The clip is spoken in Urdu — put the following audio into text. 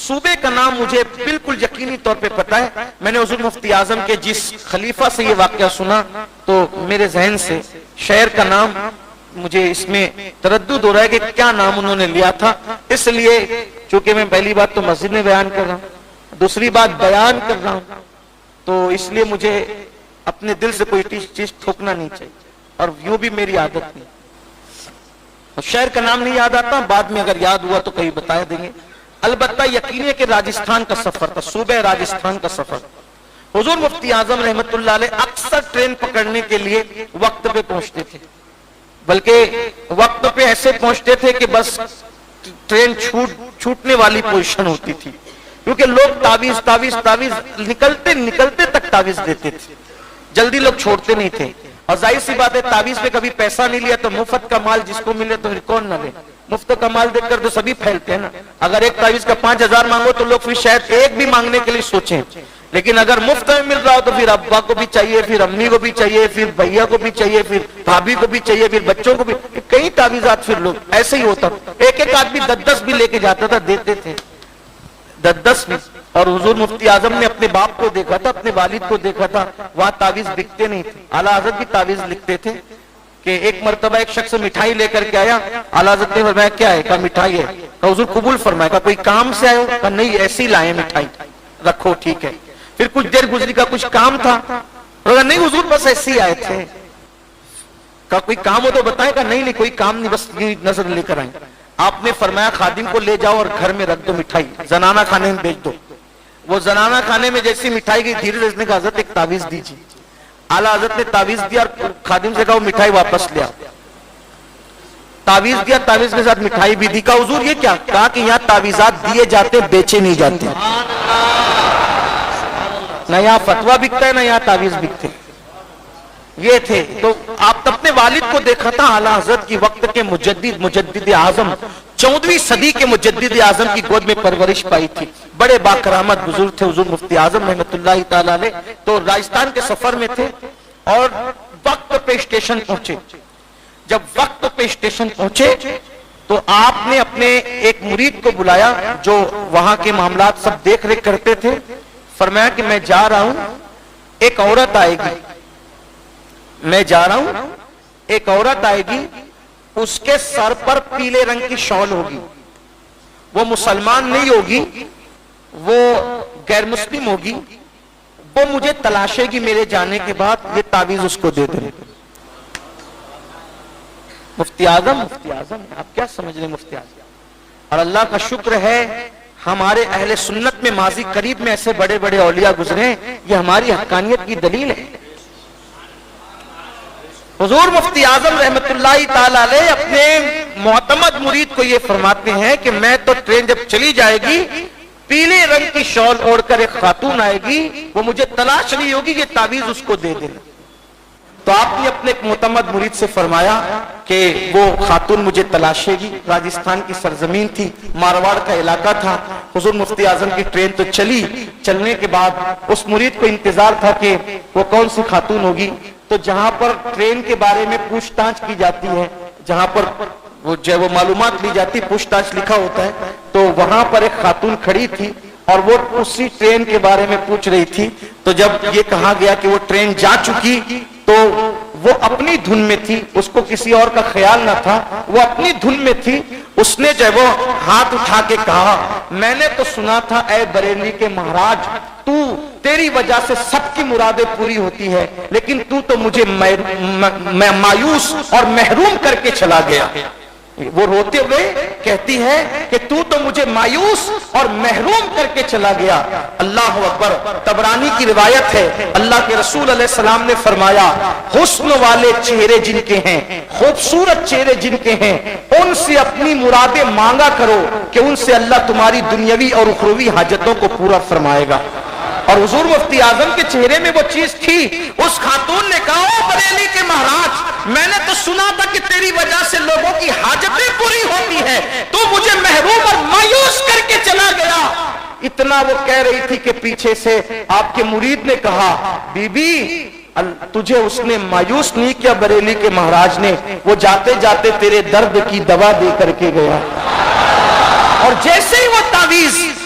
صوبے کا نام مجھے بالکل یقینی طور پہ پتا ہے. میں نے حضور مفتی اعظم کے جس خلیفہ سے یہ واقعہ سنا تو میرے ذہن سے شہر کا نام مجھے اس میں تردد ہو رہا ہے کہ کیا نام انہوں نے لیا تھا. اس لیے چونکہ میں پہلی بات تو مسجد میں بیان کر رہا ہوں, دوسری بات بیان کر رہا ہوں, تو اس لیے مجھے اپنے دل سے کوئی چیز ٹھوکنا نہیں چاہیے, اور یوں بھی میری عادت نہیں. شہر کا نام نہیں یاد آتا, بعد میں اگر یاد ہوا تو کہیں بتا دیں گے. البتہ یقینی ہے کہ راجستھان کا سفر تھا, صوبہ راجستھان کا سفر. حضور مفتی اعظم رحمت اللہ علیہ اکثر ٹرین پکڑنے کے لیے وقت پہ پہنچتے تھے, بلکہ وقت پہ ایسے پہنچتے تھے کہ بس ٹرین چھوٹنے والی پوزیشن ہوتی تھی, کیونکہ لوگ تعویذ نکلتے تک تعویذ دیتے تھے, جلدی لوگ چھوڑتے نہیں تھے. اور ظاہر سی بات ہے تعویذ پہ کبھی پیسہ نہیں لیا تو مفت کا مال جس کو ملے تو پھر کون نہ لے. مفت کا مال دیکھ کر تو سبھی پھیلتے ہیں نا. اگر ایک تعویذ کا 5000 مانگو تو لوگ پھر شاید ایک بھی مانگنے کے لیے سوچیں, لیکن اگر مفت میں مل رہا ہو تو پھر ابا کو بھی چاہیے, پھر امی کو بھی چاہیے, پھر بھیا کو بھی چاہیے, پھر بھابھی کو بھی چاہیے, پھر بچوں کو بھی. کئی تعویذات پھر لوگ ایسے ہی ہوتا, ایک آدمی 10 بھی لے کے جاتا تھا, دیتے تھے 10 بھی. اور حضور مفتی اعظم نے اپنے باپ کو دیکھا تھا, اپنے والد کو دیکھا تھا, وہاں تعویذ بکتے نہیں تھے. اعلیٰ حضرت بھی تعویذ لکھتے تھے کہ ایک مرتبہ ایک شخص مٹھائی لے کر کے آیا, اعلیٰ حضرت نے فرمایا کیا ہے, کہا مٹھائی ہے. کہا حضور قبول فرمایا. کہا کوئی کام سے آئے ہو؟ کہا نہیں ایسے ہی لائے مٹھائی, رکھو ٹھیک ہے. پھر کچھ دیر گزری, کا کچھ کام تھا؟ کہا نہیں حضور بس ایسے ہی آئے تھے. کہا کوئی کام ہو تو بتائیں. کہا نہیں کوئی کام نہیں, بس یہ نظر لے کر آئیں. آپ نے فرمایا خادم کو لے جاؤ اور گھر میں رکھ دو مٹھائی, زنانہ خانے میں بھیج دو. وہ زنانہ خانے میں جیسی مٹھائی گئی, دھیرے سے کہا حضرت ایک تعویذ دیجیے. اعلیٰ حضرت نے تعویذ دیا اور خادم سے کہا وہ مٹھائی واپس لیا. تعویذ دیا, تعویذ کے ساتھ مٹھائی بھی دی. کہا حضور یہ کیا؟ کہا کہ یہاں تعویذات دیے جاتے بیچے نہیں جاتے, نہ یہاں فتویٰ بکتا ہے نہ یہاں تعویذ بکتے. یہ تھے. تو آپ اپنے والد کو دیکھا تھا, اعلیٰ حضرت کی وقت کے مجدد اعظم, 14ویں صدی کے مجدد اعظم کی گود میں پرورش پائی تھی. بڑے باکرامت بزرگ تھے حضور مفتی اعظم رحمت اللہ تعالی علیہ. تو راجستھان کے سفر میں تھے اور وقت پہ اسٹیشن پہنچے. جب وقت پہ اسٹیشن پہنچے تو آپ نے اپنے ایک مرید کو بلایا جو وہاں کے معاملات سب دیکھ ریکھ کرتے تھے. فرمایا کہ میں جا رہا ہوں, ایک عورت آئے گی, میں جا رہا ہوں, ایک عورت آئے گی, اس کے سر پر پیلے رنگ کی شال ہوگی, وہ مسلمان نہیں ہوگی, وہ غیر مسلم ہوگی, وہ مجھے تلاشے گی میرے جانے کے بعد, یہ تعویذ اس کو دے دیں. مفتی اعظم آپ کیا سمجھ رہے مفتی اعظم؟ اور اللہ کا شکر ہے ہمارے اہل سنت میں ماضی قریب میں ایسے بڑے بڑے اولیاء گزرے ہیں, یہ ہماری حقانیت کی دلیل ہے. حضور مفتی اعظم رحمت اللہ تعالی علیہ اپنے معتمد مرید کو یہ فرماتے ہیں کہ میں تو ٹرین جب چلی جائے گی, پیلے رنگ کی شال اوڑھ کر ایک خاتون آئے گی, وہ مجھے تلاش رہی ہوگی, یہ تعویذ اس کو دے دینا. تو آپ نے اپنے ایک معتمد مرید سے فرمایا کہ وہ خاتون مجھے تلاشے گی. راجستھان کی سرزمین تھی, مارواڑ کا علاقہ تھا. حضور مفتی اعظم کی ٹرین تو چلی, چلنے کے بعد اس مرید کو انتظار تھا کہ وہ کون سی خاتون ہوگی. تو جہاں پر ٹرین کے بارے میں پوچھ تاچھ کی جاتی ہے, جہاں پر وہ معلومات لی جاتی, پوچھ تاچھ لکھا ہوتا ہے, تو وہاں پر ایک خاتون کھڑی تھی اور وہ اسی ٹرین کے بارے میں پوچھ رہی تھی. تو جب یہ کہا گیا کہ وہ ٹرین جا چکی تو وہ اپنی دھن میں تھی, اس کو کسی اور کا خیال نہ تھا, وہ اپنی دھن میں تھی. اس نے جب وہ ہاتھ اٹھا کے کہا میں نے تو سنا تھا اے بریلی کے مہاراج, تیری وجہ سے سب کی مرادیں پوری ہوتی ہے, لیکن تو مجھے مایوس اور محروم کر کے چلا گیا. وہ روتے ہوئے کہتی ہے کہ تو مجھے مایوس اور محروم کر کے چلا گیا. اللہ اکبر. طبرانی کی روایت ہے, اللہ کے رسول علیہ السلام نے فرمایا حسن والے چہرے جن کے ہیں, خوبصورت چہرے جن کے ہیں, ان سے اپنی مرادیں مانگا کرو کہ ان سے اللہ تمہاری دنیاوی اور اخروی حاجتوں کو پورا فرمائے گا. اور حضور مفتی اعظم کے چہرے میں وہ چیز تھی. اس خاتون نے کہا او بریلی کے مہاراج, میں نے تو سنا تھا کہ تیری وجہ سے لوگوں کی حاجتیں پوری ہوتی ہے, تو مجھے محروم اور مایوس کر کے چلا گیا. اتنا وہ کہہ رہی تھی کہ پیچھے سے آپ کے مرید نے کہا بی بی تجھے اس نے مایوس نہیں کیا, بریلی کے مہاراج نے, وہ جاتے جاتے تیرے درد کی دوا دے کر کے گیا. اور جیسے ہی وہ تعویذ